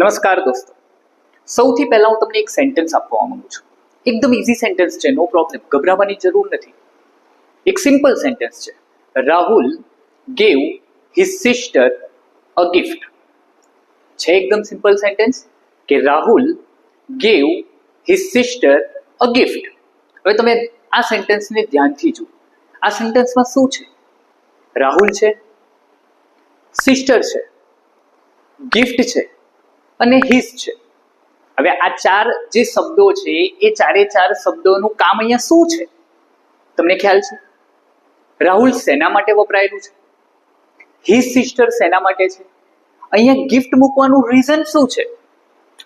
નમસ્કાર દોસ્તો, સૌથી પહેલા હું તમને એક સેન્ટેન્સ આપવા માંગુ છું. એકદમ ઇઝી સેન્ટેન્સ છે, નો પ્રોબ્લેમ, ગભરાવાની જરૂર નથી. એક સિમ્પલ સેન્ટેન્સ છે. રાહુલ ગેવ હિઝ સિસ્ટર અ ગિફ્ટ. છે એકદમ સિમ્પલ સેન્ટેન્સ કે રાહુલ ગેવ હિઝ સિસ્ટર અ ગિફ્ટ. હવે તમે આ સેન્ટેન્સને ધ્યાનથી જુઓ. આ સેન્ટેન્સમાં શું છે? રાહુલ છે, સિસ્ટર છે, ગિફ્ટ છે અને હિઝ છે. હવે આ ચાર જે શબ્દો છે એ ચારે ચાર શબ્દોનું કામ અહીંયા શું છે તમને ખ્યાલ છે? રાહુલ શેના માટે વપરાયેલું છે? હિઝ સિસ્ટર શેના માટે છે? અહીંયા ગિફ્ટ મૂકવાનું રીઝન શું છે?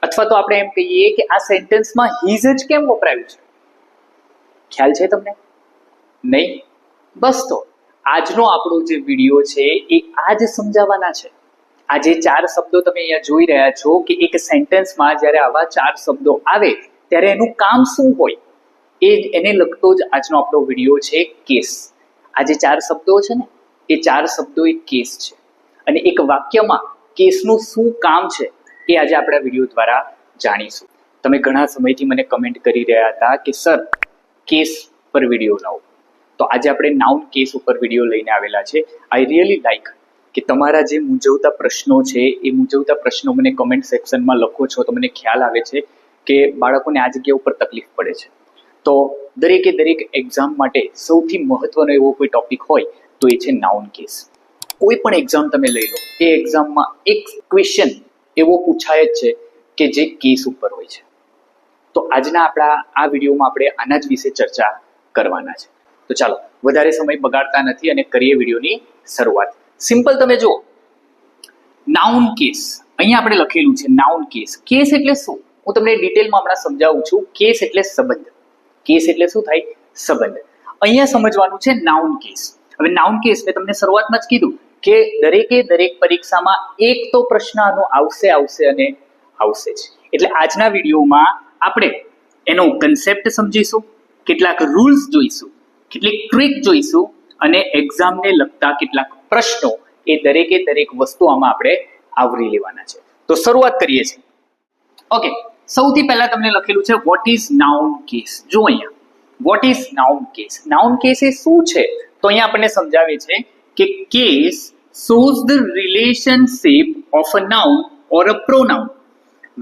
અથવા તો આપણે એમ કહીએ કે આ સેન્ટેન્સમાં હિઝ જ કેમ વપરાયું છે? ખ્યાલ છે તમને? નહીં? બસ તો આજનો આપણો જે વિડીયો છે એ આ જ સમજાવવાના છે. આ જે ચાર શબ્દો તમે અહીંયા જોઈ રહ્યા છો કે એક સેન્ટેન્સમાં જ્યારે આવા ચાર શબ્દો આવે ત્યારે એનું કામ શું હોય એને લગતો જ આજનો આપણો વિડીયો છે. કેસ. આ જે ચાર શબ્દો છે ને એ ચાર શબ્દો એક કેસ છે અને એક વાક્યમાં કેસનું શું કામ છે એ આજે આપણા વિડીયો દ્વારા જાણીશું. તમે ઘણા સમયથી મને કમેન્ટ કરી રહ્યા હતા કે સર કેસ પર વિડીયો લાવો, તો આજે આપણે નાઉન કેસ ઉપર વિડીયો લઈને આવેલા છે. આઈ રિયલી લાઈક કે તમારા જે મૂંઝવતા પ્રશ્નો છે એ મૂંઝવતા પ્રશ્નો મને કમેન્ટ સેક્શનમાં લખો છો તો મને ખ્યાલ આવે છે કે બાળકોને આ જગ્યા ઉપર તકલીફ પડે છે. તો દરેકે દરેક એક્ઝામ માટે સૌથી મહત્વનો એવો કોઈ ટોપિક હોય તો એ છે નાઉન કેસ. કોઈ પણ એક્ઝામ તમે લઈ લો, એ એક્ઝામમાં એક ક્વેશ્ચન એવો પૂછાય જ છે કે જે કેસ ઉપર હોય છે. તો આજના આપણા આ વિડીયોમાં આપણે આના જ વિશે ચર્ચા કરવાના છે. તો ચાલો વધારે સમય બગાડતા નથી અને કરીએ વિડીયોની શરૂઆત. સિમ્પલ તમે જુઓ, નાઉન કેસ અહીંયા આપણે લખેલું છે. Noun case. કેસ એટલે શું? હું તમને ડિટેલમાં હમણાં સમજાવું છું. કેસ એટલે સંબંધ. કેસ એટલે શું થાય? સંબંધ. અહીંયા સમજવાનું છે નાઉન કેસ. હવે નાઉન કેસ મેં તમને શરૂઆતમાં જ કીધું કે દરેકે દરેક પરીક્ષામાં એક તો પ્રશ્ન આનો આવશે અને આવશે જ. એટલે આજના વિડીયોમાં આપણે એનો કન્સેપ્ટ સમજીશું, કેટલાક રૂલ્સ જોઈશું, કેટલીક ટ્રીક જોઈશું અને એક્ઝામને લગતા કેટલાક પ્રશ્નો, એ દરેકે દરેક વસ્તુ આમાં આપણે આવરી લેવાના છે. તો શરૂઆત કરીએ છીએ. ઓકે, સૌથી પહેલા તમને લખેલું છે વોટ ઇઝ નાઉન કેસ. જો અહીંયા what is noun case. Noun case એ શું છે? તો અહીંયા આપણને સમજાવે છે કે case shows the relationship of a noun or a pronoun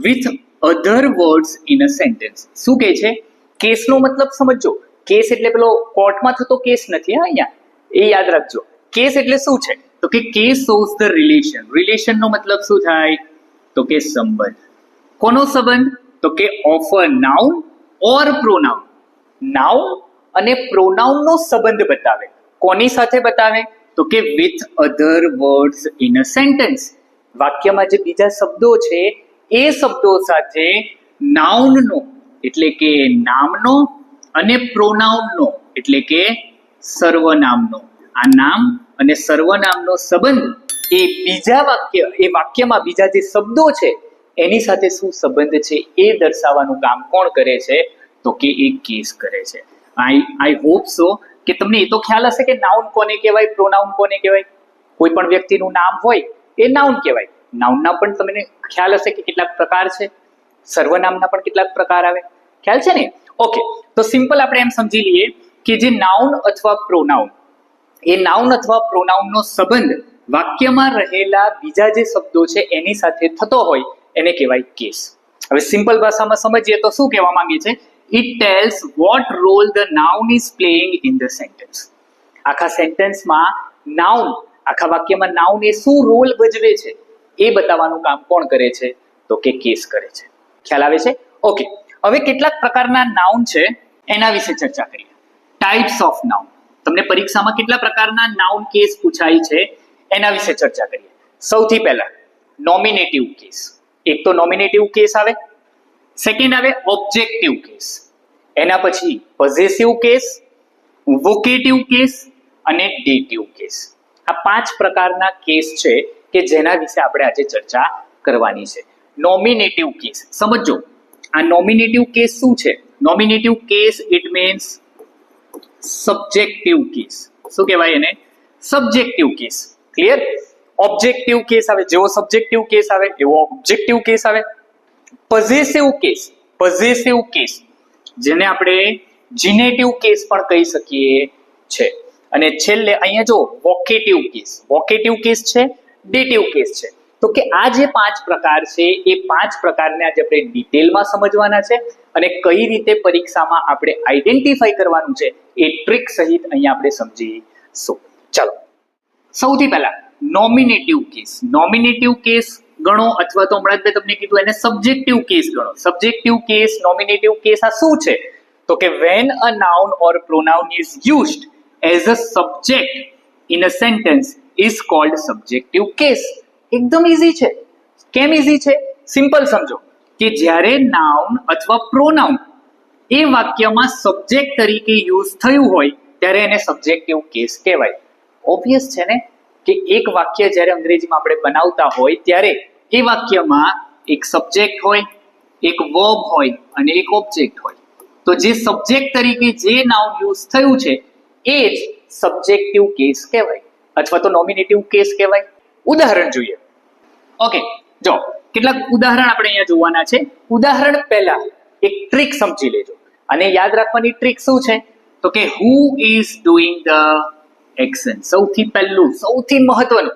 with other words in a sentence. શું કહે છે? કેસનો મતલબ સમજો. કેસ એટલે પેલો કોર્ટમાં થતો કેસ નથી. અહીંયા એ યાદ રાખજો. કેસ એટલે શું છે? તો કે case shows the relation. Relation નો મતલબ શું થાય? તો કે સંબંધ. કોનો સંબંધ? તો કે of a noun or pronoun. Noun અને પ્રોનાઉન નો સંબંધ બતાવે. કોની સાથે બતાવે? તો કે with other words in a sentence. વાક્યમાં જે બીજા શબ્દો છે એ શબ્દો સાથે નાઉનનો એટલે કે નામનો અને પ્રોનાઉનનો એટલે કે સર્વનામનો, આ નામ અને સર્વનામનો સંબંધ એ બીજા વાક્યમાં બીજા જે શબ્દો છે એની સાથે શું સંબંધ છે એ દર્શાવવાનું કામ કોણ કરે છે? તો કે એ કેસ કરે છે. આઈ હોપ સો કે તમને એ તો ખ્યાલ હશે કે નાઉન કોને કહેવાય, પ્રોનાઉન કોને કહેવાય. કોઈ પણ વ્યક્તિનું નામ હોય એ નાઉન કહેવાય. નાઉનના પણ તમને ખ્યાલ હશે કે કેટલાક પ્રકાર છે, સર્વનામના પણ કેટલાક પ્રકાર આવે. ખ્યાલ છે ને? ઓકે, તો સિમ્પલ આપણે એમ સમજી લઈએ કે જે નાઉન અથવા પ્રોનાઉન, એ નાઉન અથવા પ્રોનાઉનનો સંબંધ વાક્યમાં રહેલા બીજા જે શબ્દો છે એની સાથે થતો હોય એને કહેવાય કેસ. હવે સિમ્પલ ભાષામાં સમજીએ તો શું કહેવા માંગે છે? It tells what role the noun is playing in the sentence. આખા સેન્ટેન્સમાં નાઉન, આખા વાક્યમાં નાઉન એ શું રોલ ભજવે છે એ બતાવવાનું કામ કોણ કરે છે? તો કે કેસ કરે છે. ખ્યાલ આવે છે? ઓકે, હવે કેટલાક પ્રકારના નાઉન છે એના વિશે ચર્ચા કરીએ. Types of noun. તમને પરીક્ષામાં કેટલા પ્રકારના નાઉન કેસ પૂછાય છે એના વિશે ચર્ચા કરીએ. સૌથી પહેલા નોમિનેટિવ કેસ. એક તો નોમિનેટિવ કેસ આવે, સેકન્ડ આવે ઓબ્જેક્ટિવ કેસ, એના પછી પોઝેસિવ કેસ, વોકેટિવ કેસ અને ડેટિવ કેસ. આ 5 પ્રકારના કેસ છે કે જેના વિશે આપણે આજે ચર્ચા કરવાની છે. નોમિનેટિવ કેસ સમજો. આ નોમિનેટિવ કેસ શું છે? Nominative case it means subjective case. શું કહેવાય એને? Subjective case. Clear? Objective case આવે, જેવો સબ્જેક્ટિવ કેસ આવે એવો ઓબ્જેક્ટિવ કેસ આવે. પોઝેસિવ કેસ જેને આપણે જીનેટિવ કેસ પણ કહી શકીએ છે. અને છેલ્લે અહીંયા જો વોકેટિવ કેસ છે, ડેટિવ કેસ છે. તો કે આ જે 5 પ્રકાર છે એ 5 પ્રકારને આજે આપણે ડિટેલમાં સમજવાના છે અને કઈ રીતે પરીક્ષામાં આપણે આઈડેન્ટિફાઈ કરવાનું છે એ ટ્રિક સહિત અહીંયા આપણે સમજીશું. ચાલો, સૌથી પહેલા નોમિનેટિવ કેસ ગણો, અથવા તો હમણાં જ તમને કીધું એને સબ્જેક્ટિવ કેસ ગણો. સબ્જેક્ટિવ કેસ, નોમિનેટિવ કેસ આ શું છે? તો કે when a noun or pronoun is used as a subject in a sentence is called subjective case. એકદમ ઈઝી છે. કેમ ઈઝી છે? સિમ્પલ સમજો કે જ્યારે નાઉન અથવા પ્રોનાઉન એ વાક્યમાં સબ્જેક્ટ તરીકે યુઝ થયું હોય ત્યારે એને સબ્જેક્ટિવ કેસ કહેવાય. ઓબ્વિયસ છે ને કે એક વાક્ય જ્યારે અંગ્રેજીમાં આપણે બનાવતા હોય ત્યારે એ વાક્યમાં એક સબ્જેક્ટ હોય, એક વર્બ હોય અને એક ઓબ્જેક્ટ હોય. તો જે સબ્જેક્ટ તરીકે જે નાઉન યુઝ થયું છે એ જ સબ્જેક્ટિવ કેસ કહેવાય અથવા તો નોમિનેટિવ કેસ કહેવાય. ઉદાહરણ જોઈએ. ઓકે, જો કેટલાક ઉદાહરણ આપણે અહીંયા જોવાના છે. ઉદાહરણ પહેલા એક ટ્રીક સમજી લેજો અને યાદ રાખવાની ટ્રીક શું છે? તો કે who is doing the action. સૌથી પહેલું, સૌથી મહત્વનું,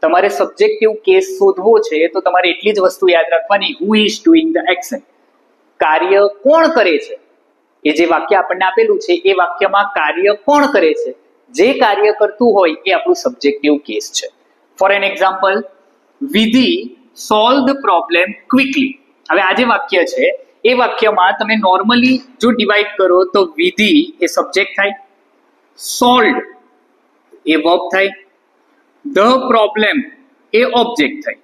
તમારે સબ્જેક્ટિવ કેસ શોધવો છે તો તમારે એટલી જ વસ્તુ યાદ રાખવાની, who is doing the action. કાર્ય કોણ કરે છે? એ જે વાક્ય આપણને આપેલું છે એ વાક્યમાં કાર્ય કોણ કરે છે? જે કાર્ય કરતું હોય એ આપણું સબ્જેક્ટિવ કેસ છે. ફોર એન એક્ઝામ્પલ, વિધિ સોલ્વ ધ પ્રોબ્લેમ ક્વિકલી. હવે આ જે વાક્ય છે એ વાક્યમાં તમે નોર્મલી જો ડિવાઈડ કરો તો વિધિ એ સબ્જેક્ટ થાય, સોલ્વ એ વર્બ થાય, ધ પ્રોબ્લેમ એ ઓબ્જેક્ટ થાય.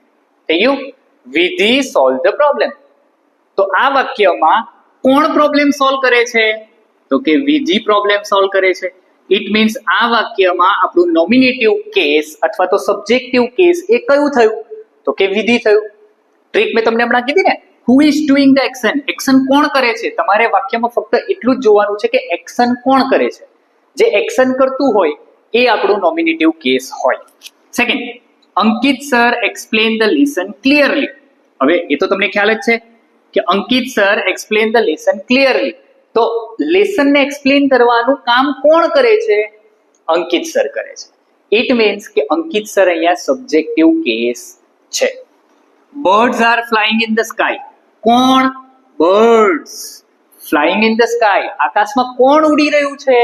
થઈ ગયું? વિધિ સોલ્વ ધ પ્રોબ્લેમ. તો આ વાક્યમાં કોણ પ્રોબ્લેમ સોલ્વ કરે છે? તો કે વિધિ પ્રોબ્લેમ સોલ્વ કરે છે. ઇટ મીન્સ આ વાક્યમાં આપણું નોમિનેટિવ કેસ અથવા તો સબ્જેક્ટિવ કેસ એ કયું થયું? તો કે વિધિ થયું. ટ્રીક મેં તમને હમણાં કીધી ને, who is doing the action. Action કોણ કરે છે? તમારે વાક્યમાં ફક્ત એટલું જ જોવાનું છે કે એક્શન કોણ કરે છે. જે એક્શન કરતું હોય એ આપણું નોમિનેટિવ કેસ હોય. Second, Ankit sir explain the lesson clearly. હવે એ તો તમને ખ્યાલ જ છે કે Ankit sir explain the lesson clearly. તો લેસનને એક્સપ્લેન કરવાનું કામ કોણ કરે છે? અંકિત સર કરે છે. ઇટ મીન્સ કે અંકિત સર અહીંયા સબ્જેક્ટિવ કેસ છે. Birds are flying in the sky. કોણ? Birds flying in the sky. આકાશમાં કોણ ઉડી રહ્યું છે?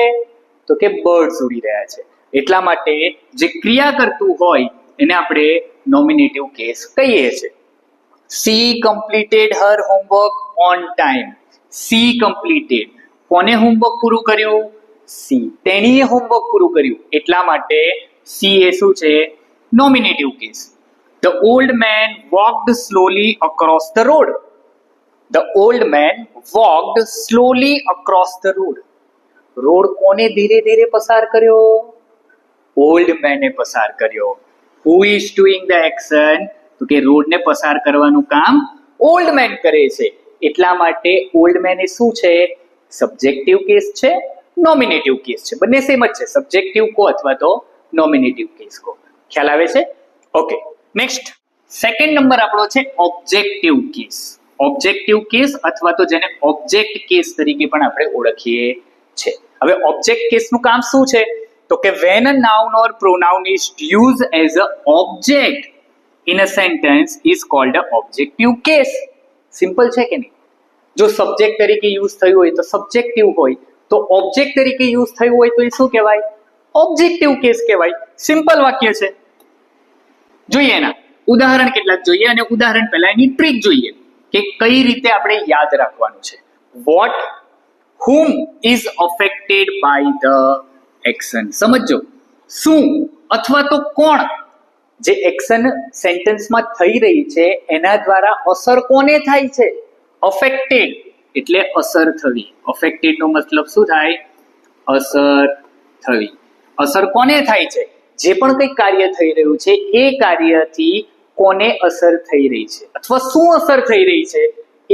તો કે બર્ડ્સ ઉડી રહ્યા છે. એટલા માટે જે ક્રિયા કરતું હોય એને આપણે નોમિનેટિવ કેસ કહીએ છીએ. She completed her homework on time. She completed. કોને હોમવર્ક પૂરું કર્યું? She. તેણીએ હોમવર્ક પૂરું કર્યું. એટલા માટે she એ શું છે? Nominative case. The old man walked slowly across the road. The old man walked slowly across the road. Road કોને ધીરે ધીરે પસાર કર્યો? ઓલ્ડ મેને પસાર કર્યો. Who is doing the action? તો કે રોડને પસાર કરવાનું કામ ઓલ્ડ મેન કરે છે. એટલા માટે ઓલ્ડ મેન એ શું છે? સબ્જેક્ટિવ કેસ છે, નોમિનેટિવ કેસ છે. બંને સેમ જ છે. સબ્જેક્ટિવ કો અથવા તો નોમિનેટિવ કેસ કો. ખ્યાલ આવે છે? ઓકે, નેક્સ્ટ સેકન્ડ નંબર આપણો છે ઓબ્જેક્ટિવ કેસ. ઓબ્જેક્ટિવ કેસ અથવા તો જેને ઓબ્જેક્ટ કેસ તરીકે પણ આપણે ઓળખીએ છે. હવે ઓબ્જેક્ટ કેસનું કામ શું છે? તો કે when a noun or pronoun is used as a object in a sentence is called a objective case. Simple છે કે નહીં? જો સબ્જેક્ટ તરીકે યુઝ થયું હોય તો સબ્જેક્ટિવ હોય, તો ઓબ્જેક્ટ તરીકે યુઝ થયું હોય તો એ શું કહેવાય? ઓબ્જેક્ટિવ કેસ કહેવાય. સિમ્પલ વાક્ય છે. જોઈએ એના ઉદાહરણ કેટલાક જોઈએ અને ઉદાહરણ પહેલા એની ટ્રીક જોઈએ કે કઈ રીતે આપણે યાદ રાખવાનું છે. What, whom is affected by the action. સમજો, શું અથવા તો કોણ, જે એક્શન સેન્ટેન્સમાં થઈ રહી છે એના દ્વારા અસર કોને થાય છે? અફેક્ટેડ એટલે અસર થવી. અફેક્ટેડ નો મતલબ શું થાય? અસર થવી. અસર કોને થાય છે? જે પણ કંઈ કાર્ય થઈ રહ્યું છે એ કાર્યથી કોને અસર થઈ રહી છે અથવા શું અસર થઈ રહી છે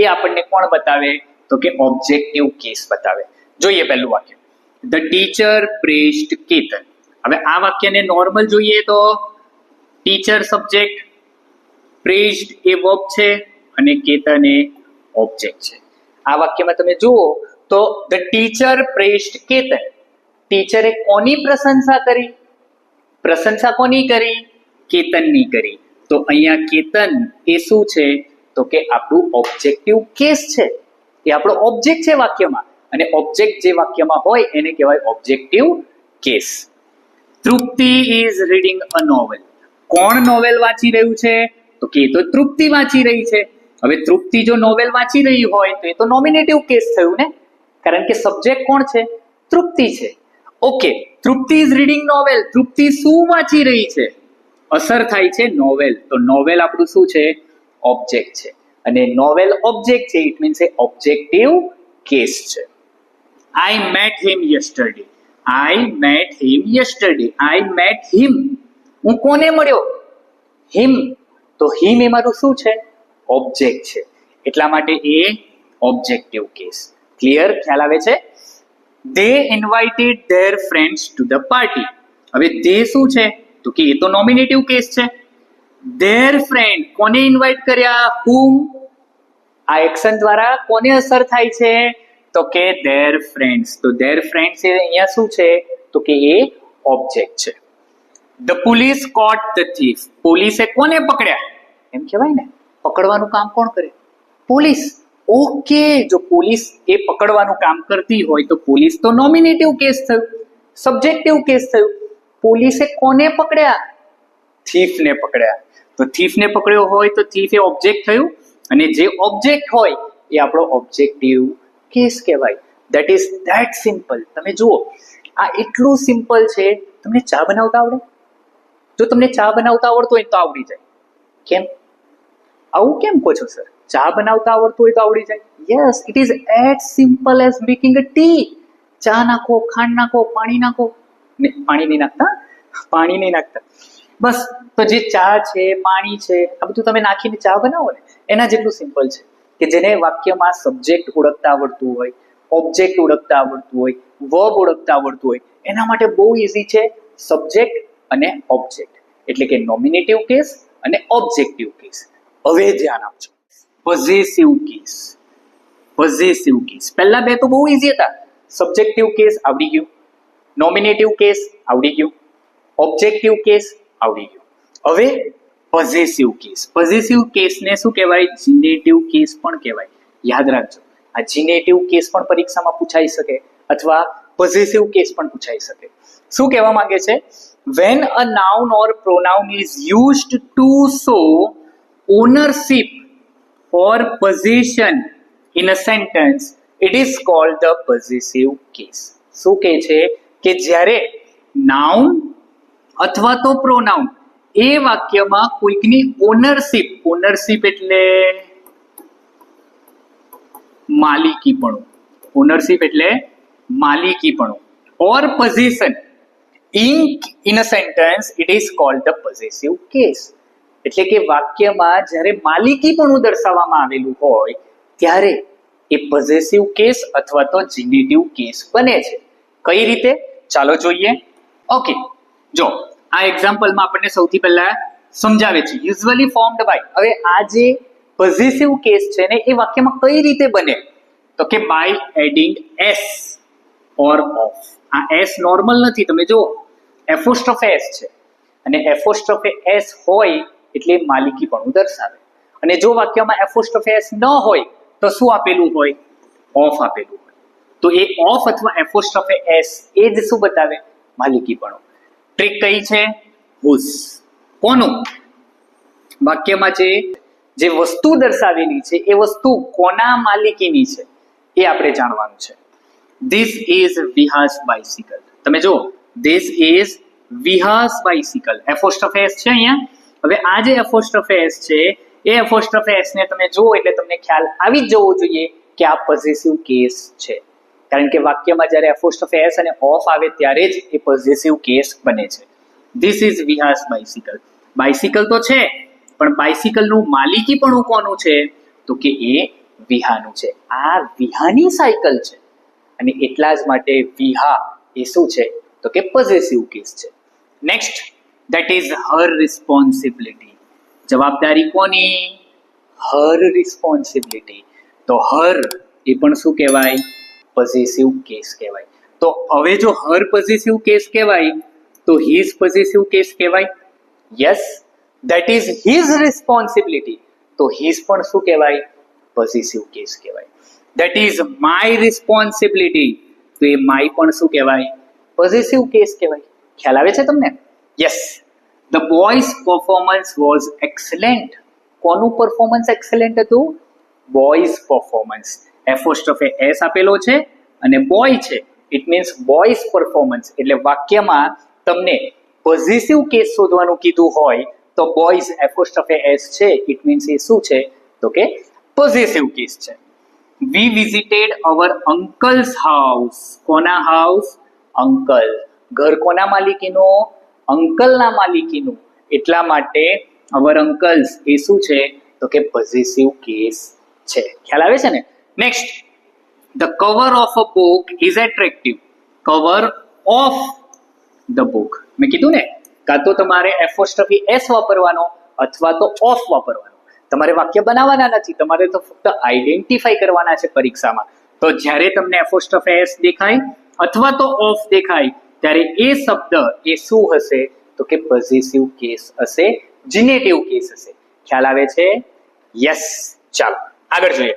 એ આપણને કોણ બતાવે? તો કે ઓબ્જેક્ટિવ કેસ બતાવે. જોઈએ પહેલું વાક્ય, ધ ટીચર પ્રેઝ્ડ કેતન. હવે આ વાક્યને નોર્મલ જોઈએ તો ટીચર સબ્જેક્ટ, પ્રેઝ્ડ એ વર્બ છે અને કેતન એ ઓબ્જેક્ટ છે. આ વાક્યમાં તમે જુઓ તો ધ ટીચર પ્રેઝ્ડ કેતન. ટીચરે કોની પ્રશંસા કરી? પ્રશંસા કોની કરી? કેતનની કરી. તો અહીંયા કેતન એ શું છે? તો કે આપણું ઓબ્જેક્ટિવ કેસ છે. એ આપણો ઓબ્જેક્ટ છે વાક્યમાં, અને ઓબ્જેક્ટ જે વાક્યમાં હોય એને કહેવાય objective case. Trupti is reading a novel. કોણ નોવેલ વાંચી રહ્યું છે? તો કે તો તૃપ્તિ વાંચી રહી છે. હવે તૃપ્તિ જો નોવેલ વાંચી રહી હોય તો એ તો નોમિનેટિવ કેસ થયું ને, કારણ કે સબ્જેક્ટ કોણ છે? તૃપ્તિ છે. Okay, Tripti is reading novel. Tripti શું વાંચી રહી છે? અસર થાય છે નોવેલ. તો નોવેલ આપણું શું છે? ઓબ્જેક્ટ છે. અને નોવેલ ઓબ્જેક્ટ છે, ઇટ મીન્સ એ ઓબ્જેક્ટિવ કેસ છે. I met him yesterday. I met him yesterday. I met him. હું કોને મળ્યો? હિમ. તો હિમ એ મારું શું છે? ઓબ્જેક્ટ છે. એટલા માટે એ ઓબ્જેક્ટિવ કેસ. ક્લિયર? ખ્યાલ આવે છે? They invited their friends to the party. હવે they શું છે? તો કે એ તો નોમિનેટિવ કેસ છે. their friend કોને ઇન્વાઇટ કર્યા? whom. આ એક્શન દ્વારા કોને અસર થાય છે? તો કે their friends. તો their friends એ અહીંયા શું છે? તો કે એ ઓબ્જેક્ટ છે. the police caught the thief. પોલીસે કોને પકડ્યા? એમ કહેવાય ને, પકડવાનું કામ કોણ કરે? પોલીસ. ઓકે, જો પોલીસ એ પકડવાનું કામ કરતી હોય તો પોલીસ તો નોમિનેટિવ કેસ થયું, સબ્જેક્ટિવ કેસ થયું. પોલીસે કોને પકડ્યા? થીફને પકડ્યા. તો થીફને પકડ્યો હોય તો થીફ એ ઓબ્જેક્ટ થયું, અને જે ઓબ્જેક્ટ હોય એ આપણો ઓબ્જેક્ટિવ કેસ કહેવાય. That is that simple. તમે જુઓ, આ એટલું સિમ્પલ છે. તમને ચા બનાવતા આવડે? જો તમને ચા બનાવતા આવડતું હોય તો આવડી જાય. કેમ આવું કેમ કહો છો સર? ચા બનાવતા આવડતું હોય તો આવડી જાય? Yes, it is as simple as making a T. ચા નાખો, ખાંડ નાખો, પાણી નાખો. પાણી નહીં નાખતા, પાણી નહીં નાખતા. બસ, તો જે ચા છે, પાણી છે, આ બધું તમે નાખીને ચા બનાવો ને, એના જેટલું સિમ્પલ છે કે જેને વાક્યમાં સબ્જેક્ટ ઓળખતા આવડતું હોય, ઓબ્જેક્ટ ઓળખતા આવડતું હોય, વર્બ ઓળખતા આવડતું હોય, એના માટે બહુ ઇઝી છે સબ્જેક્ટ અને ઓબ્જેક્ટ. એટલે કે નોમિનેટિવ કેસ અને ઓબ્જેક્ટિવ કેસ. હવે ધ્યાન આપજો. Possessive case. પોઝેસિવ કેસ પહેલા બે તો બહુ ઇઝી હતા. સબ્જેક્ટિવ કેસ આવડી ગયું, નોમિનેટિવ કેસ આવડી ગયું, ઓબ્જેક્ટિવ કેસ આવડી ગયું. હવે પોઝેસિવ કેસ. પોઝેસિવ કેસને શું કહેવાય? જીનેટિવ કેસ પણ કહેવાય. યાદ રાખજો, આ જીનેટિવ કેસ પણ પરીક્ષામાં પૂછાઈ શકે, અથવા પોઝેસિવ કેસ પણ પૂછાઈ શકે. શું કહેવા માંગે છે? when a noun or pronoun is used to show ownership or possession in a sentence, it is called the possessive case. શું કહે છે? કે જ્યારે નાઉન અથવા તો પ્રોનાઉન એ વાક્યમાં કોઈકની ઓનરશિપ, ઓનરશિપ એટલે માલિકીપણું, ઓનરશિપ એટલે માલિકીપણું, ઓર position in a sentence, it is called the possessive case. એટલે કે વાક્યમાં જ્યારે માલિકીપણું દર્શાવવામાં આવેલું હોય ત્યારે એ પોઝેસિવ કેસ અથવા તો જીનેટિવ કેસ બને છે. કઈ રીતે? ચાલો જોઈએ. ઓકે, જો આ એક્ઝામ્પલમાં આપણને સૌથી પહેલા સમજાવે છે યુઝ્યુઅલી ફોર્મ્ડ બાય. હવે આ જે પોઝેસિવ કેસ છે ને એ વાક્યમાં કઈ રીતે બને? તો કે by adding S or of. આ એસ નોર્મલ નથી, તમે જુઓ એપોસ્ટ્રોફે એસ છે, અને એપોસ્ટ્રોફે એસ હોય એટલે માલિકીપણું દર્શાવે. અને જો વાક્યમાં એપોસ્ટ્રોફે એસ ન હોય તો શું આપેલું હોય? ઓફ આપેલું હોય. તો એ ઓફ અથવા એપોસ્ટ્રોફે એસ એ જ શું બતાવે? માલિકીપણું. ટ્રીક કઈ છે? હુઝ. કોનું? વાક્યમાં જે વસ્તુ દર્શાવેલી છે એ વસ્તુ કોના માલિકીની છે એ આપણે જાણવાનું છે. This is Viha's bicycle. તમે જુઓ, this is Viha's bicycle. Apostrophe S છે અહીંયા. હવે આ જે એપોસ્ટ્રોફે એસ છે એ એપોસ્ટ્રોફે એસ ને તમે જુઓ એટલે તમને ખ્યાલ આવી જ જવો જોઈએ કે આ પોઝેસિવ કેસ છે. કારણ કે વાક્યમાં જ્યારે એપોસ્ટ્રોફે એસ અને ઓફ આવે ત્યારે જ એ પોઝેસિવ કેસ બને છે. This is Viha's bicycle. Bicycle તો છે, પણ બાઇસિકલનું માલિકીપણું કોનું છે? તો કે એ વિહાનું છે. આ વિહાની સાયકલ છે, અને એટલા જ માટે વિહા એ શું છે? તો કે પોઝેસિવ કેસ છે. Next that is her responsibility. જવાબદારી કોની? her responsibility. તો her એ પણ શું કહેવાય? પોઝેસિવ કેસ કહેવાય. તો હવે જો her પોઝેસિવ કેસ કહેવાય તો his પોઝેસિવ કેસ કહેવાય? Yes, that is his responsibility. તો his પણ શું કહેવાય? પોઝેસિવ કેસ કહેવાય. that is my responsibility. તો એ my પણ શું કહેવાય? પોઝેસિવ કેસ કહેવાય. ખ્યાલ આવે છે તમને? Yes. the boys performance was excellent. કોનું પરફોર્મન્સ એક્સેલેન્ટ હતું? Boys performance. એપોસ્ટ્રોફે એસ આપેલો છે અને બોય છે, ઇટ મીન્સ બોયઝ પરફોર્મન્સ. એટલે વાક્યમાં તમને પોઝેસિવ કેસ શોધવાનું કીધું હોય તો બોયઝ એપોસ્ટ્રોફે એસ છે, ઇટ મીન્સ એ શું છે? તો કે પોઝેસિવ કેસ છે. we visited our uncle's house. કોના હાઉસ? અંકલ. ઘર કોના માલિકીનો? અંકલના માલિકીનું. એટલા માટે our uncles એ શું છે? તો કે પોઝેસિવ કેસ છે. ખ્યાલ આવે છે ને? Next, the cover of a book is attractive. cover of the book. મેં કીધું ને, કાં તો તમારે એપોસ્ટ્રોફી એસ વાપરવાનો અથવા તો ઓફ વાપરવાનો. તમારે વાક્ય બનાવવાના નથી, તમારે તો ફક્ત આઈડેન્ટિફાઈ કરવાના છે પરીક્ષામાં. તો જ્યારે તમને એપોસ્ટ્રોફી એસ દેખાય અથવા તો ઓફ દેખાય ત્યારે એ શબ્દ એ શું હશે? તો કે પોઝેસિવ કેસ હશે, જીનેટિવ કેસ હશે. ખ્યાલ આવે છે? યસ. ચાલો આગળ જોઈએ.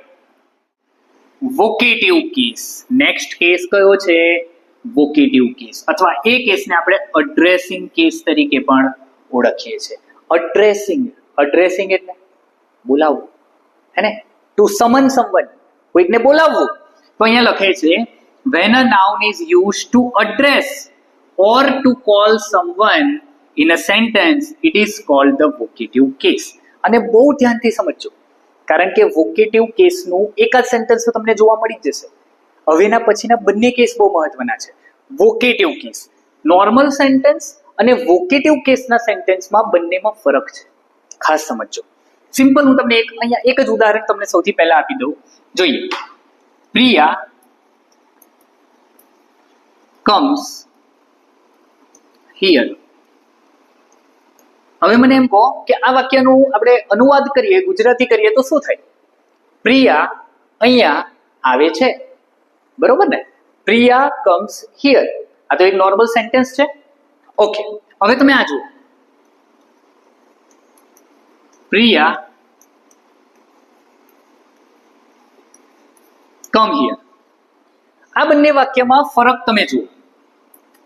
વોકેટિવ કેસ. નેક્સ્ટ કેસ કયો છે? વોકેટિવ કેસ, અથવા એ કેસને આપણે અડ્રેસિંગ કેસ તરીકે પણ ઓળખીએ છીએ. અડ્રેસિંગ, અડ્રેસિંગ એટલે બોલાવવું, હે ને? ટુ સમન સમવન, કોઈકને બોલાવવું. તો અહીંયા લખે છે when a noun is used to address or to call someone in a sentence, it is called the vocative case. અને બહુ ધ્યાનથી સમજજો, કારણ કે વોકેટિવ કેસનું એક જ સેન્ટેન્સ તો તમને જોવા મળી જ જશે. હવેના પછીના બંને કેસ બહુ મહત્વના છે. વોકેટિવ કેસ, નોર્મલ સેન્ટેન્સ અને વોકેટિવ કેસના સેન્ટેન્સમાં બંનેમાં ફરક છે, ખાસ સમજજો. સિમ્પલ હું તમને અહીંયા એક જ ઉદાહરણ તમને સૌથી પહેલા આપી દઉં. જોઈએ. Priya comes here. હવે મને એમ કહો કે આ વાક્યનું આપણે અનુવાદ કરીએ, ગુજરાતી કરીએ તો શું થાય? પ્રિયા અહીંયા આવે છે, બરોબર ને? Priya comes here. આ તો એક નોર્મલ સેન્ટેન્સ છે. ઓકે, હવે તમે આ જુઓ. Priya come here. આ બંને વાક્યમાં ફરક તમે જુઓ.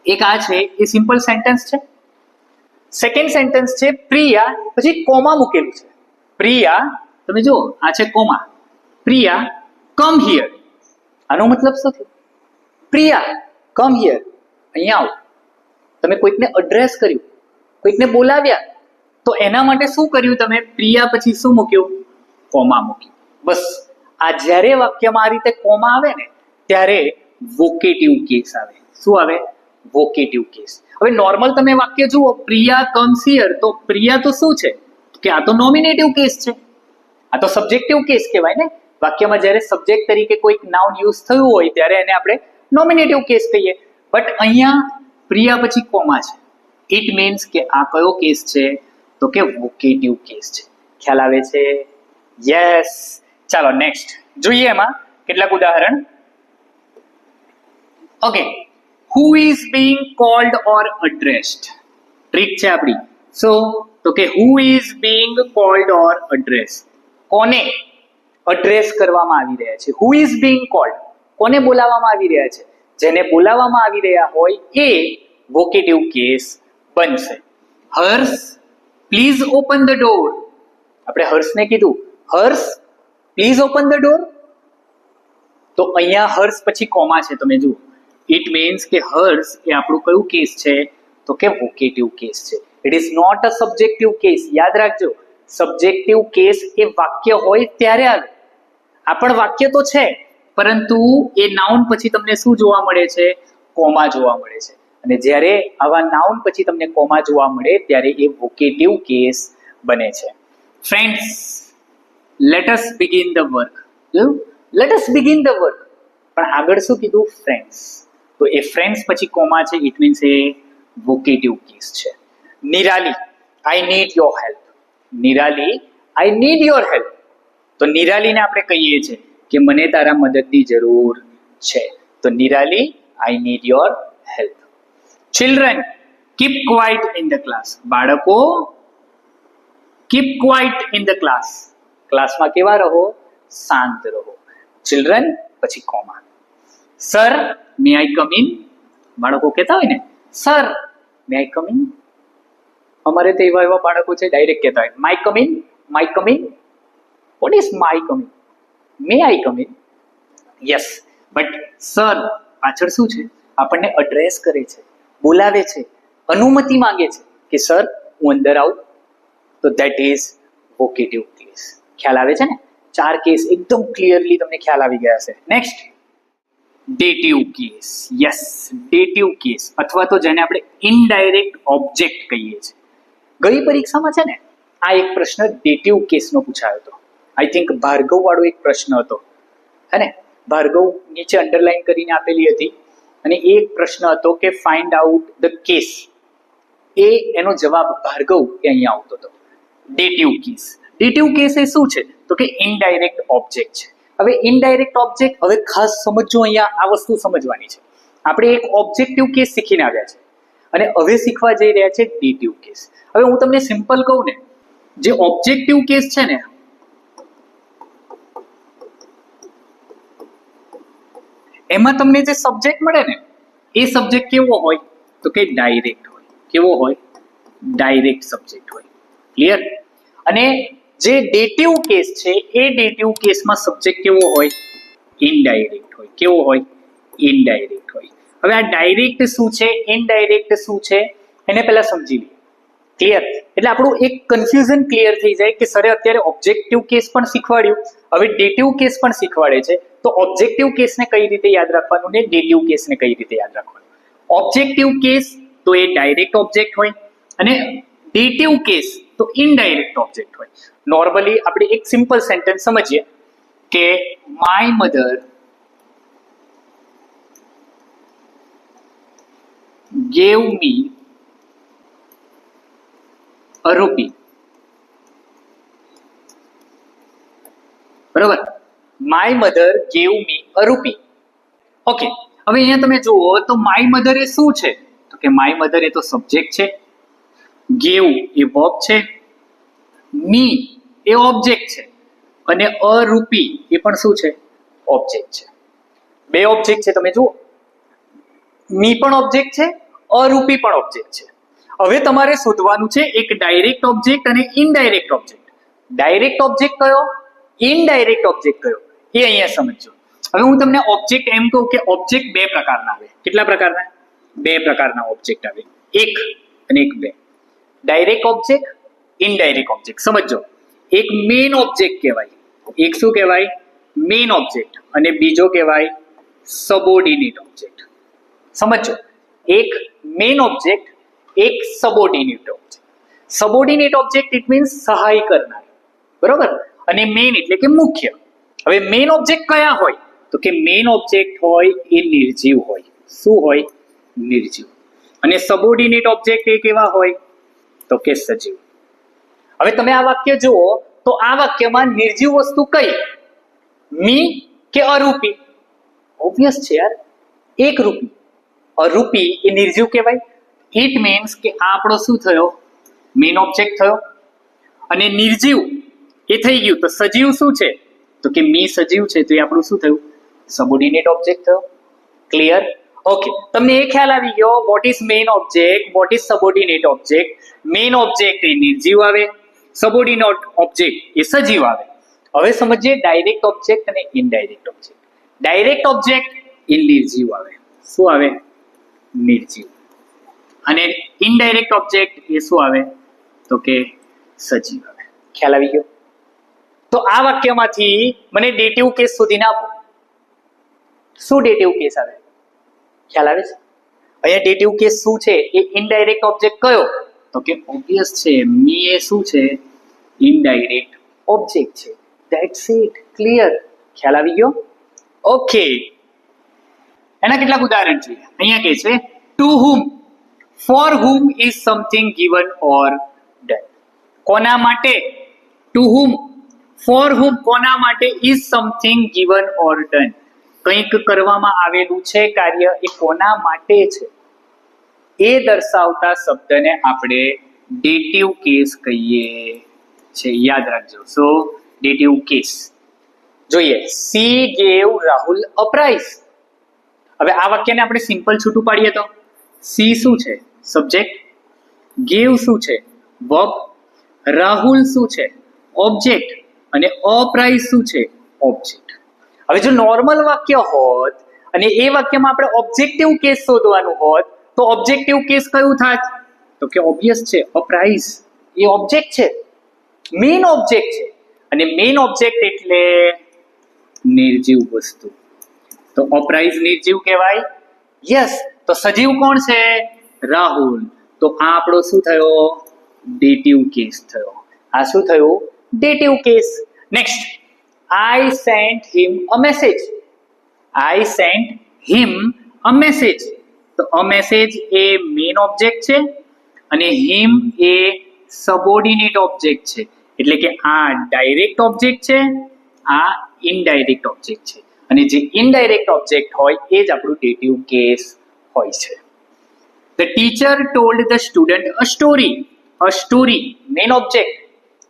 એક આ છે એ સિમ્પલ સેન્ટેન્સ છે. સેકન્ડ સેન્ટેન્સ છે પ્રિયા, પછી કોમા મૂકેલું છે. પ્રિયા, તમે જુઓ આ છે કોમા. Priya come here. આનો મતલબ શું થયો? પ્રિયા કમ હિયર, અહીંયા આવો. તમે કોઈકને એડ્રેસ કર્યું, કોઈકને બોલાવ્યા, તો એના માટે શું કર્યું તમે? પ્રિયા પછી શું મૂક્યું? કોમા મૂક્યું. બસ. આ જ્યારે વાક્યમાં આ રીતે કોમા આવે ને ત્યારે વોકેટિવ કેસ આવે. શું આવે? વોકેટિવ કેસ. હવે નોર્મલ તમે વાક્ય જુઓ, પ્રિયા કમ્સ હિયર, તો પ્રિયા તો શું છે? કે આ તો નોમિનેટિવ કેસ છે, આ તો સબ્જેક્ટિવ કેસ કહેવાય ને. વાક્યમાં જ્યારે સબ્જેક્ટ તરીકે કોઈક નાઉન યુઝ થયું હોય ત્યારે એને આપણે નોમિનેટિવ કેસ કહીએ. બટ અહીંયા પ્રિયા પછી કોમા છે, ઇટ મીન્સ કે આ કયો કેસ છે? તો કે વોકેટિવ કેસ છે. ખ્યાલ આવે છે? યસ. ચાલો નેક્સ્ટ જોઈએ એમાં કેટલાક ઉદાહરણ. Okay, who is being called or addressed? Trick છે આપણી. સો તો કે who is being called or addressed? કોને એડ્રેસ કરવામાં આવી રહ્યા છે? who is being called, કોને બોલાવવામાં આવી રહ્યા છે? જેને બોલાવવામાં આવી રહ્યા હોય એ વોકેટિવ કેસ બનશે. હર્ષ પ્લીઝ ઓપન ધ ડોર. આપણે હર્ષને કીધું, હર્ષ પ્લીઝ ઓપન ધ ડોર. તો અહીંયા હર્ષ પછી કોમા છે, તમે જુઓ. ઇટ મીન્સ કે હર્ષ એ આપણું કયું કેસ છે? તો કે વોકેટિવ કેસ છે. It is not a subjective case. યાદ રાખજો, સબ્જેક્ટિવ કેસ એ વાક્ય હોય ત્યારે આવે. આ પણ વાક્ય તો છે, પરંતુ એ નાઉન પછી તમને શું જોવા મળે છે? કોમા જોવા મળે છે. અને જ્યારે આવા નાઉન પછી તમને કોમા જોવા મળે ત્યારે એ વોકેટિવ કેસ બને છે. Friends, let us begin the work. Let us begin the work, પણ આગળ શું કીધું? ફ્રેન્ડ્સ. તો એ ફ્રેન્ડ્સ પછી કોમા છે, ઇટ મીન્સ એ વોકેટિવ કેસ છે. Nirali, I need your help. Nirali, I need your help. તો નિરાલીને આપણે કહીએ છીએ કે મને તારા મદદની જરૂર છે. તો Nirali, I need your help. Children, keep quiet in the class. બાળકો, keep quiet in the class. ક્લાસમાં કેવા રહો? શાંત રહો. ચિલ્ડ્રન પછી comma. Sir, may I come in. બાળકો કહેતા હોય ને, sir may I come in. અમારે તો એવા બાળકો છે ડાયરેક્ટ કહેતા હોય my come in, my come in. What is my come in? May I come in. Yes, but sir પાછળ શું છે? આપણને એડ્રેસ કરે છે, બોલાવે છે, અનુમતિ માંગે છે કે સર હું અંદર આવું. તો ધેટ ઇઝ વોકેટિવ કેસ. ખ્યાલ આવે છે ને? 4 કેસ એકદમ ક્લિયરલી તમને ખ્યાલ આવી ગયા છે. Next, dative case. Yes, dative case અથવા તો જેને આપણે ઇનડાયરેક્ટ ઓબ્જેક્ટ કહીએ છીએ. ગઈ પરીક્ષામાં છે ને આ એક પ્રશ્ન ડેટિવ કેસનો પૂછાયો હતો. આઈ થિંક ભાર્ગવ વાળો એક પ્રશ્ન હતો, હે ને? ભાર્ગવ નીચે અંડરલાઈન કરીને આપેલી હતી અને એક પ્રશ્ન હતો કે ફાઇન્ડ આઉટ ધ કેસ. એનો જવાબ ભાર્ગવ એ અહીંયા આવતો હતો. ડેટિવ કેસ. ડેટિવ કેસ એ શું છે? તો કે ઇનડાયરેક્ટ ઓબ્જેક્ટ છે. હવે ઇનડાયરેક્ટ ઓબ્જેક્ટ, હવે ખાસ સમજો, અહીંયા આ વસ્તુ સમજવાની છે. આપણે એક ઓબ્જેક્ટિવ કેસ શીખીને આવ્યા છે અને હવે શીખવા જઈ રહ્યા છે ડેટિવ કેસ. હવે હું તમને સિમ્પલ કહું ને, જે ઓબ્જેક્ટિવ કેસ છે ને એમાં તમને જે સબ્જેક્ટ મળે ને એ સબ્જેક્ટ કેવો હોય? તો કે ડાયરેક્ટ હોય. કેવો હોય? ડાયરેક્ટ સબ્જેક્ટ હોય. ક્લિયર? અને જે ડેટિવ કેસ છે એ ડેટિવ કેસમાં સબ્જેક્ટ કેવો હોય? ઇનડાયરેક્ટ હોય. કેવો હોય? ઇનડાયરેક્ટ હોય. હવે આ ડાયરેક્ટ શું છે, ઇનડાયરેક્ટ શું છે એને પહેલા સમજી લઈએ. ક્લિયર? એટલે આપણું એક કન્ફ્યુઝન ક્લિયર થઈ જાય કે સરે અત્યારે ઓબ્જેક્ટિવ કેસ પણ શીખવાડ્યું, હવે ડેટિવ કેસ પણ શીખવાડે છે. તો ઓબ્જેક્ટિવ કેસને કઈ રીતે યાદ રાખવાનું ને ડેટિવ કેસને કઈ રીતે યાદ રાખવાનું? ઓબ્જેક્ટિવ કેસ તો એ ડાયરેક્ટ ઓબ્જેક્ટ હોય અને ડેટિવ કેસ તો ઇનડાયરેક્ટ ઓબ્જેક્ટ હોય. નોર્મલી આપણે એક સિમ્પલ સેન્ટેન્સ સમજીએ કે my mother gave me a rupee. બરોબર? માય મધર ગેવ મી અ રૂપી. ઓકે, હવે અહીંયા તમે જુઓ તો માય મધર એ શું છે? તો કે માય મધર એ તો સબ્જેક્ટ છે, ગેવ એ વર્બ છે, મી એ ઓબ્જેક્ટ છે અને અ રૂપી એ પણ શું છે? ઓબ્જેક્ટ છે. બે ઓબ્જેક્ટ છે. તમે જુઓ, મી પણ ઓબ્જેક્ટ છે, અરૂપી પણ ઓબ્જેક્ટ છે. હવે તમારે શોધવાનું છે એક ડાયરેક્ટ ઓબ્જેક્ટ અને ઇનડાયરેક્ટ ઓબ્જેક્ટ. ડાયરેક્ટ ઓબ્જેક્ટ કયો, ઇનડાયરેક્ટ ઓબ્જેક્ટ કયો, એ અહીંયા સમજો. હવે હું તમને ઓબ્જેક્ટ એમ કહું કે ઓબ્જેક્ટ બે પ્રકારના આવે. કેટલા પ્રકારના? બે પ્રકારના ઓબ્જેક્ટ આવે, એક અને એક બે. Direct object, indirect object. સમજો, એક મેઇન ઓબ્જેક્ટ કહેવાય. એક શું કહેવાય? Main object. અને બીજો કહેવાય સબઓર્ડિનેટ ઓબ્જેક્ટ. સમજો, એક મેઇન ઓબ્જેક્ટ, એક subordinate object. Subordinate object it means સહાય કરનાર, બરોબર? અને મેઇન એટલે કે મુખ્ય. હવે મેઇન ઓબ્જેક્ટ કયા હોય? તો કે મેઇન ઓબ્જેક્ટ હોય એ નિર્જીવ હોય. શું હોય? નિર્જીવ. અને સબઓર્ડિનેટ ઓબ્જેક્ટ એ કેવા હોય? તો કે સજીવ. હવે તમે આ વાક્ય જુઓ તો આ વાક્યમાં નિર્જીવ વસ્તુ કઈ? મી કે અરૂપી? ઓબ્વિયસ છે યાર, એક રૂપી. અરૂપી એ નિર્જીવ કહેવાય. ઇટ મીન્સ કે આ આપણો શું થયો? મેઇન ઓબ્જેક્ટ થયો. અને નિર્જીવ એ થઈ ગયું. તો સજીવ શું છે? તો કે મી સજીવ છે, તો એ આપણું શું થયું? સબઓર્ડિનેટ ઓબ્જેક્ટ થયો. ક્લિયર? ઓકે, તમને એ ખ્યાલ આવી ગયો what is main object, what is subordinate object. Main object એ નિર્જીવ આવે, સબઓર્ડિનેટ ઓબ્જેક્ટ એ સજીવ આવે. હવે સમજીએ ડાયરેક્ટ ઓબ્જેક્ટ અને ઇનડાયરેક્ટ ઓબ્જેક્ટ. ડાયરેક્ટ ઓબ્જેક્ટ એ નિર્જીવ આવે. શું આવે? નિર્જીવ. અને ઇનડાયરેક્ટ ઓબ્જેક્ટ એ શું આવે? તો કે સજીવ આવે. ખ્યાલ આવી ગયો? તો આ વાક્યમાંથી મને ડેટિવ કેસ શોધીને આપો. શું ડેટિવ કેસ આવે? ખ્યાલ આવે છે? અહીંયા ડેટિવ કેસ શું છે? એ ઇનડાયરેક્ટ ઓબ્જેક્ટ કયો? તો કે ઓબ્વિયસ છે, મી એ શું છે? ઇનડાયરેક્ટ ઓબ્જેક્ટ છે. That's it. ક્લિયર? ખ્યાલ આવી ગયો? ઓકે, એના કેટલાક ઉદાહરણ જોઈએ. અહીંયા કહે છે to whom for whom is something given or done. કોના માટે? Two whom. ફોર whom કોના માટે is something given or done. કંઈક કરવામાં આવેલું છે કાર્ય, એ કોના માટે છે એ દર્શાવતા શબ્દને આપણે ડેટિવ કેસ કહીએ છે. યાદ રાખજો. સો ડેટિવ કેસ. જોઈએ, સી ગેવ રાહુલ અ પ્રાઇઝ. હવે આ વાક્યને આપણે સિમ્પલ છૂટું પાડીએ તો સી શું છે? સબ્જેક્ટ. ગેવ શું છે? વર્બ. રાહુલ શું છે? ઓબ્જેક્ટ. અને અ પ્રાઇઝ શું છે? ઓબ્જેક્ટ. હવે જો નોર્મલ વાક્ય હોત અને એ વાક્યમાં આપણે ઓબ્જેક્ટિવ કેસ શોધવાનું હોત તો ઓબ્જેક્ટિવ કેસ કયું થાત? તો કે ઓબ્વિયસ છે, અ પ્રાઇઝ. એ ઓબ્જેક્ટ છે, મેઇન ઓબ્જેક્ટ છે. અને મેઇન ઓબ્જેક્ટ એટલે નિર્જીવ વસ્તુ. તો અ પ્રાઇઝ નિર્જીવ કહેવાય. યસ. તો સજીવ કોણ છે? રાહુલ. તો આ આપણો શું થયો? ડેટિવ કેસ થયો. આ શું થયું? Dative case. Next, I sent him a message. I sent him a message. તો a message A main object છે અને him એ સબઓર્ડિનેટ ઓબ્જેક્ટ છે. એટલે કે આ ડાયરેક્ટ ઓબ્જેક્ટ છે, આ ઇનડાયરેક્ટ ઓબ્જેક્ટ છે. અને જે ઇનડાયરેક્ટ ઓબ્જેક્ટ હોય એ જ આપણું ડેટિવ કેસ હોય છે. The teacher told the student a story. A story main object.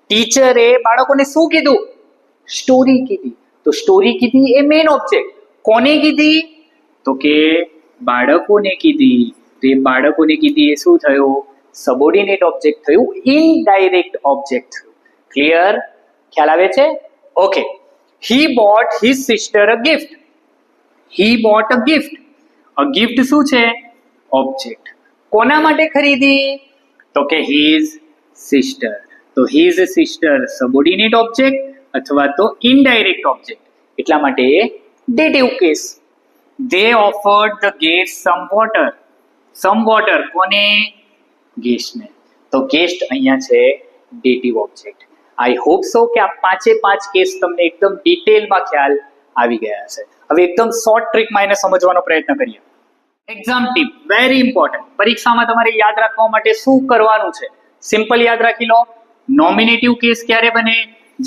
ટીચરે બાળકોને શું કીધું? સ્ટોરી કીધી. તો સ્ટોરી કીધી એ મેઇન ઓબ્જેક્ટ. કોને કીધી? તો કે બાળકોને કીધી. તો એ બાળકોને કીધી એ શું થયું? સબઓર્ડિનેટ ઓબ્જેક્ટ થયું, ઇનડાયરેક્ટ ઓબ્જેક્ટ થયું. ક્લિયર? ખ્યાલ આવે છે? Okay. He bought his sister a gift. He bought a gift. A gift શું છે? ઓબ્જેક્ટ. કોના માટે ખરીદી? તો કે his sister. તો his sister સબઓર્ડિનેટ ઓબ્જેક્ટ અથવા તો ઇનડાયરેક્ટ ઓબ્જેક્ટ. એટલા માટે ડેટિવ case. They offered the guest some water. Some water કોને? ગેસ્ટને. તો ગેસ્ટ અહીંયા છે ડેટિવ ઓબ્જેક્ટ. આઈ હોપ સો કે આ પાંચે પાંચ કેસ તમને એકદમ ડિટેલમાં ખ્યાલ આવી ગયા હશે. હવે એકદમ શોર્ટ ટ્રીકમાં એને સમજવાનો પ્રયત્ન કરીએ. Exam tip very important. પરીક્ષામાં તમારે યાદ રાખવા માટે શું કરવાનું છે? સિમ્પલ યાદ રાખી લો. નોમિનેટિવ કેસ ક્યારે બને?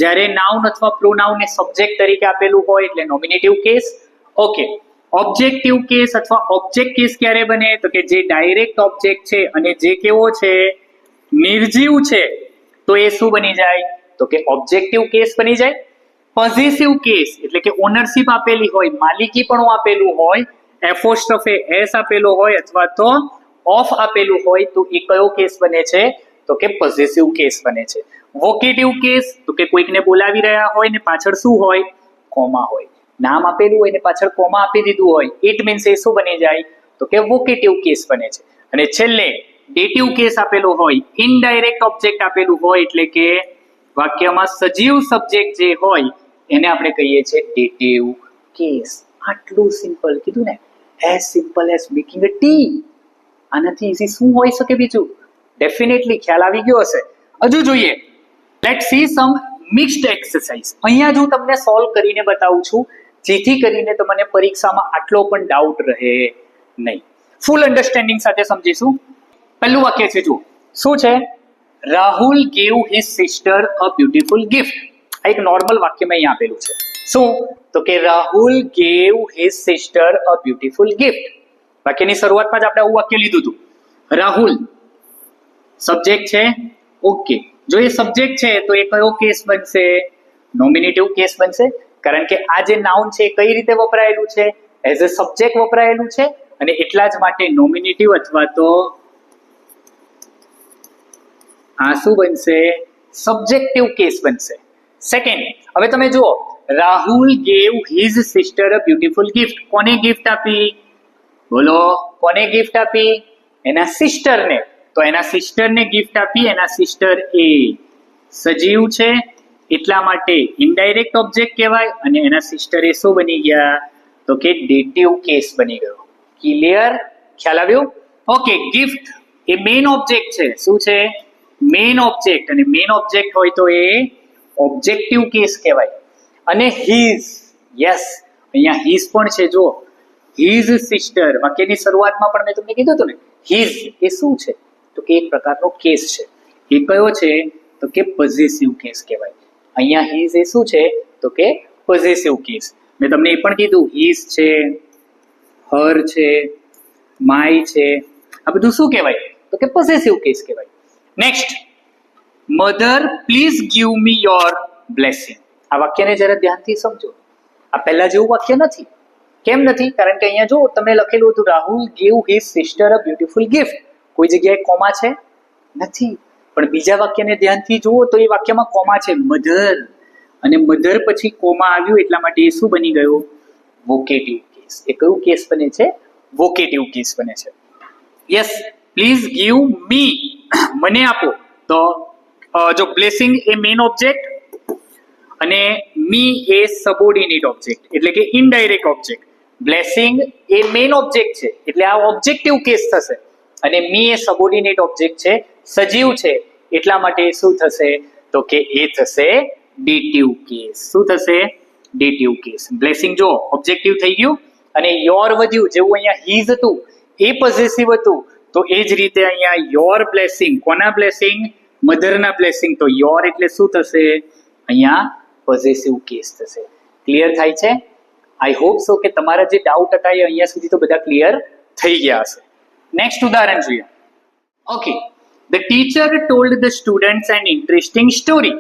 જ્યારે નાઉન અથવા પ્રોનાઉનને સબ્જેક્ટ તરીકે આપેલું હોય એટલે નોમિનેટિવ કેસ. ઓકે. ઓબ્જેક્ટિવ કેસ અથવા ઓબ્જેક્ટ કેસ ક્યારે બને? તો કે જે ડાયરેક્ટ ઓબ્જેક્ટ છે અને જે કેવો છે? નિર્જીવ છે. તો એ શું બની જાય? તો કે ઓબ્જેક્ટિવ કેસ બની જાય. પોઝેસિવ કેસ એટલે કે ઓનરશિપ આપેલી હોય, માલિકીપણું આપેલું હોય, એપોસ્ટ્રોફે એસ આપેલો હોય અથવા તો ઓફ આપેલું હોય તો એ કયો કેસ બને છે? તો કે પોઝેસિવ કેસ બને છે. વોકેટિવ કેસ તો કે કોઈકને બોલાવી રહ્યા હોય ને પાછળ શું હોય? કોમા હોય. નામ આપેલું હોય ને પાછળ કોમા આપી દીધું હોય. ઇટ મીન્સ એ શું બની જાય? તો કે વોકેટિવ કેસ બને છે. અને છેલ્લે ડેટિવ કેસ આપેલો હોય, ઇનડાયરેક્ટ ઓબ્જેક્ટ આપેલું હોય એટલે કે વાક્યમાં સજીવ સબ્જેક્ટ જે હોય એને આપણે કહીએ છીએ ડેટિવ કેસ. આટલું સિમ્પલ કીધું ને. As simple as making a T. આનાથી ઈઝી શું હોઈ શકે બીજું? ડેફિનેટલી ખ્યાલ આવી ગયો હશે. હજુ જોઈએ. લેટ સી સમ મિક્સ્ડ એક્સરસાઇઝ. અહીંયા જ હું તમને સોલ્વ કરીને બતાવું છું જેથી કરીને તમને પરીક્ષામાં આટલો પણ ડાઉટ રહે નહીં. ફૂલ અન્ડરસ્ટેન્ડિંગ સાથે સમજીશું. પહેલું વાક્ય છે, જુઓ શું છે? Rahul gave his sister a beautiful gift. આ એક નોર્મલ વાક્યમાં અહીંયા આપેલું છે. શું? તો કે Rahul gave his sister a beautiful gift. વાક્યની શરૂઆતમાં જ આપણે આવું વાક્ય લીધું હતું. રાહુલ સબ્જેક્ટ છે. ઓકે. જો એ સબ્જેક્ટ છે તો એ કયો કેસ બનશે? નોમિનેટિવ કેસ બનશે. કારણ કે આ જે નાઉન છે એ કઈ રીતે વપરાયેલું છે? એઝ અ સબ્જેક્ટ વપરાયેલું છે અને એટલા જ માટે નોમિનેટિવ અથવા તો આ શું બનશે? સબ્જેક્ટિવ કેસ બનશે. સેકન્ડ, હવે તમે જુઓ, Rahul gave his sister a beautiful gift. કોને ગિફ્ટ આપી? બોલો, કોને ગિફ્ટ આપી? એના સિસ્ટરને. તો એના સિસ્ટરને ગિફ્ટ આપી. એના સિસ્ટર એ સજીવ છે એટલા માટે ઇનડાયરેક્ટ ઓબ્જેક્ટ કહેવાય અને એના સિસ્ટર એ શું બની ગયા? તો કે ડેટિવ કેસ બની ગયો. ક્લિયર? ખ્યાલ આવ્યો? ઓકે. ગિફ્ટ એ મેઇન ઓબ્જેક્ટ છે. શું છે? Main object. અને મેઇન ઓબ્જેક્ટ હોય તો એ ઓબ્જેક્ટિવ કેસ કહેવાય. અને હિઝ, યસ, અહીંયા હિઝ પણ છે. જો હિઝ સિસ્ટર, વાક્યની શરૂઆતમાં પણ મેં તમને કીધું હતું ને, હિઝ એ શું છે તો કે એક પ્રકારનો કેસ છે. એ કયો છે તો કે પોઝેસિવ કેસ કહેવાય. અહીંયા હિઝ એ શું છે તો કે પોઝેસિવ કેસ. મેં તમને એ પણ કીધું હિઝ છે, હર છે, માય છે, આ બધું શું કહેવાય તો કે પોઝેસિવ કેસ કહેવાય. Next, mother please give me your blessing. આ વાક્યને જરા ધ્યાનથી સમજો. આ પહેલા જેવું વાક્ય નથી. કેમ નથી? કારણ કે અહીંયા જો તમે લખેલું હતું Rahul gave his sister a beautiful gift. કોઈ જગ્યાએ કોમા છે નથી. પણ બીજા વાક્યને ધ્યાનથી જુઓ તો એ વાક્યમાં કોમા છે, મધર, અને મધર પછી કોમા આવ્યું એટલા માટે એ શું બની ગયો? વોકેટિવ કેસ. એ કયું કેસ બને છે? વોકેટિવ કેસ બને છે. યસ, પ્લીઝ ગીવ મી, મને આપો. તો જો બ્લેસિંગ એ મેઇન ઓબ્જેક્ટ અને મી એ સબોર્ડિનેટ ઓબ્જેક્ટ એટલે કે ઇનડાયરેક્ટ ઓબ્જેક્ટ. બ્લેસિંગ એ મેઇન ઓબ્જેક્ટ છે એટલે આ ઓબ્જેક્ટિવ કેસ થશે, અને મી એ સબોર્ડિનેટ ઓબ્જેક્ટ છે, સજીવ છે, એટલા માટે શું થશે તો કે એ થશે ડેટિવ કેસ. શું થશે? ડેટિવ કેસ. બ્લેસિંગ જો ઓબ્જેક્ટિવ થઈ ગયું અને યોર વધ્યું, જેવું અહીંયા હીઝ હતું એ પોઝેસિવ હતું, તો એ જ રીતે અહીંયા યોર બ્લેસિંગ, કોના બ્લેસિંગ? મધરના બ્લેસિંગ. તો યોર એટલે શું થશે? અહીંયા પોઝેસિવ કેસ થશે. ક્લિયર થાય છે? આઈ હોપ સો કે તમારા જે ડાઉટ હતા એ અહીંયા સુધી તો બધા ક્લિયર થઈ ગયા હશે. નેક્સ્ટ ઉદાહરણ જોઈએ. Okay, the teacher told the students an interesting story.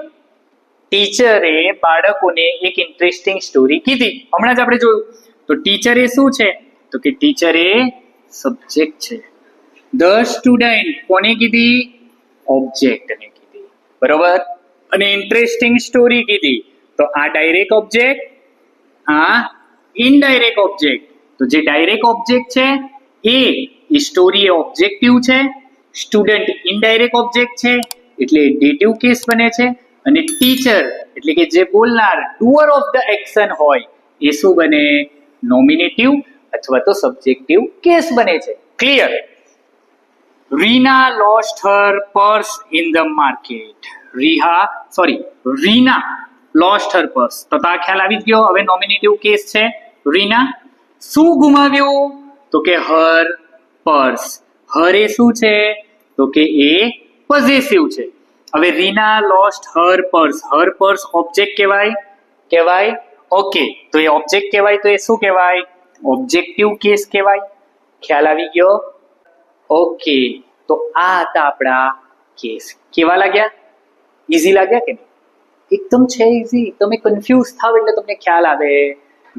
ટીચરે બાળકોને એક ઇન્ટરેસ્ટિંગ સ્ટોરી કીધી. હમણાં જ આપણે જોયું. તો ટીચર એ શું છે તો કે ટીચર એ સબ્જેક્ટ છે. ધ સ્ટુડન્ટ કોને કીધી? ઓબ્જેક્ટને કીધી. બરોબર. અને ઇન્ટરેસ્ટિંગ સ્ટોરી કીધી. તો આ ડાયરેક્ટ ઓબ્જેક્ટ, આ ઇનડાયરેક્ટ ઓબ્જેક્ટ. તો જે ડાયરેક્ટ ઓબ્જેક્ટ છે એ સ્ટોરી એ ઓબ્જેક્ટિવ છે, સ્ટુડન્ટ ઇનડાયરેક્ટ ઓબ્જેક્ટ છે એટલે ડેટિવ કેસ બને છે, અને ટીચર એટલે કે જે બોલનાર ડુઅર ઓફ ધ એક્શન હોય એ શું બને? નોમિનેટિવ અથવા તો સબ્જેક્ટિવ કેસ બને છે. Clear? Reena lost her purse in the market. Reena lost her purse. તો આ ખ્યાલ આવી જ ગયો. હવે નોમિનેટિવ કેસ છે. રીના શું ગુમાવ્યું તો કે હર પર્સ. હર એ શું છે તો કે એ પોઝેસિવ છે. હવે રીના લોસ્ટ હર પર્સ. હર પર્સ ઓબ્જેક્ટ કહેવાય. ઓકે, તો એ ઓબ્જેક્ટ કહેવાય તો એ શું કહેવાય? ઓબ્જેક્ટિવ કેસ કહેવાય. ખ્યાલ આવી ગયો? ઓકે, તો આ હતા આપણા કેસ. કેવા લાગ્યા? ઈઝી લાગ્યા કે નહીં? એકદમ છે ઈઝી. તમે કન્ફ્યુઝ થાવ એટલે તમને ખ્યાલ આવે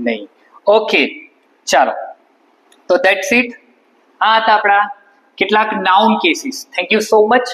નહીં. ઓકે, ચાલો, તો ધેટ્સ ઇટ. આ હતા આપણા કેટલાક noun cases. Thank you so much.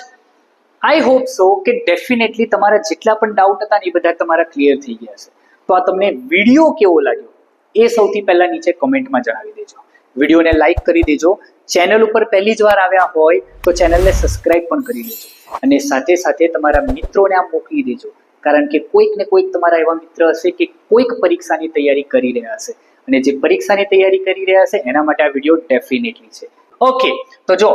I hope so કે ડેફિનેટલી તમારા જેટલા પણ ડાઉટ હતા ને એ બધા તમારા ક્લિયર થઈ ગયા છે. તો આ તમને વિડીયો કેવો લાગ્યો એ સૌથી પહેલા નીચે કમેન્ટમાં જણાવી દેજો. વિડીયોને લાઈક કરી દેજો. ચેનલ ઉપર પહેલી જ વાર આવ્યા હોય તો ચેનલને સબસ્ક્રાઇબ પણ કરી દેજો, અને સાથે સાથે તમારા મિત્રોને આ મોકલી દેજો, કારણ કે કોઈક ને કોઈક તમારા એવા મિત્ર હશે કે કોઈક પરીક્ષાની તૈયારી કરી રહ્યા હશે, અને જે પરીક્ષાની તૈયારી કરી રહ્યા હશે એના માટે આ વિડીયો ડેફિનેટલી છે. ઓકે, તો જો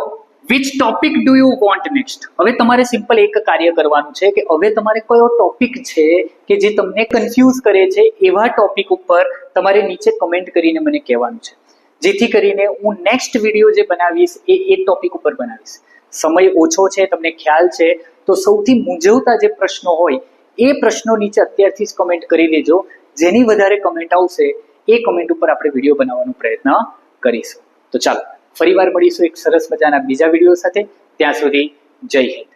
which topic do you want next? હવે તમારે સિમ્પલ એક કાર્ય કરવાનું છે કે હવે તમારે કયો ટોપિક છે કે જે તમને કન્ફ્યુઝ કરે છે એવા ટોપિક ઉપર તમારે નીચે કમેન્ટ કરીને મને કહેવાનું છે, જેથી કરીને હું નેક્સ્ટ વિડીયો જે બનાવીશ એ ટોપિક ઉપર બનાવીશ. સમય ઓછો છે, તમને ખ્યાલ છે, તો સૌથી મૂંઝવતા જે પ્રશ્નો હોય એ પ્રશ્નો નીચે અત્યારથી જ કમેન્ટ કરી દેજો. જેની વધારે કમેન્ટ આવશે એ કમેન્ટ ઉપર આપણે વિડીયો બનાવવાનો પ્રયત્ન કરીશું. તો ચાલો, ફરીવાર મળીશું એક સરસ મજાના બીજા વિડીયો સાથે. ત્યાં સુધી જય હિન્દ.